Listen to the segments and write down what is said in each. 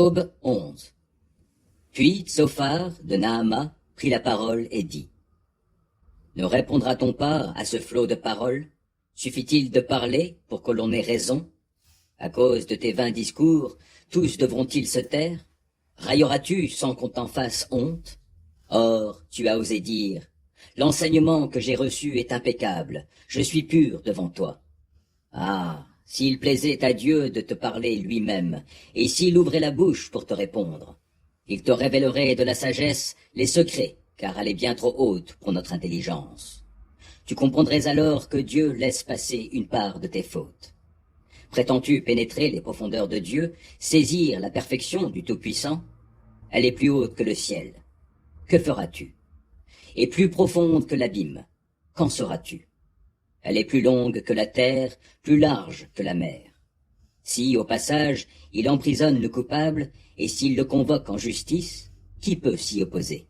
Aube 11. Puis Tsophar de Naama prit la parole et dit: Ne répondra-t-on pas à ce flot de paroles? Suffit-il de parler pour que l'on ait raison? À cause de tes vains discours, tous devront-ils se taire? Railleras-tu sans qu'on t'en fasse honte? Or, tu as osé dire: L'enseignement que j'ai reçu est impeccable, je suis pur devant toi. Ah, s'il plaisait à Dieu de te parler lui-même, et s'il ouvrait la bouche pour te répondre, il te révélerait de la sagesse les secrets, car elle est bien trop haute pour notre intelligence. Tu comprendrais alors que Dieu laisse passer une part de tes fautes. Prétends-tu pénétrer les profondeurs de Dieu, saisir la perfection du Tout-Puissant? Elle est plus haute que le ciel. Que feras-tu? Et plus profonde que l'abîme. Qu'en seras-tu? Elle est plus longue que la terre, plus large que la mer. Si, au passage, il emprisonne le coupable, et s'il le convoque en justice, qui peut s'y opposer?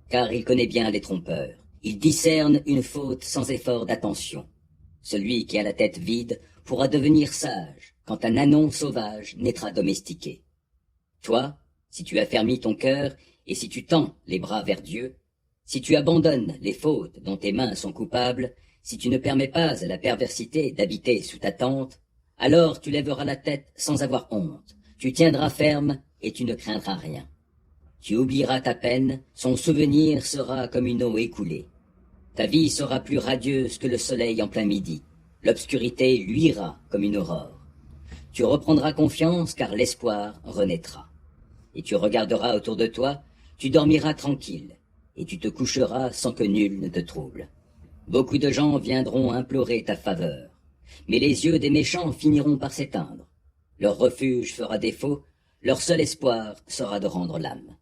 Car il connaît bien les trompeurs. Il discerne une faute sans effort d'attention. Celui qui a la tête vide pourra devenir sage quand un ânon sauvage naîtra domestiqué. Toi, si tu affermis ton cœur et si tu tends les bras vers Dieu, si tu abandonnes les fautes dont tes mains sont coupables, si tu ne permets pas à la perversité d'habiter sous ta tente, alors tu lèveras la tête sans avoir honte, tu tiendras ferme et tu ne craindras rien. Tu oublieras ta peine, son souvenir sera comme une eau écoulée. Ta vie sera plus radieuse que le soleil en plein midi, l'obscurité luira comme une aurore. Tu reprendras confiance car l'espoir renaîtra. Et tu regarderas autour de toi, tu dormiras tranquille, et tu te coucheras sans que nul ne te trouble. Beaucoup de gens viendront implorer ta faveur, mais les yeux des méchants finiront par s'éteindre. Leur refuge fera défaut, leur seul espoir sera de rendre l'âme.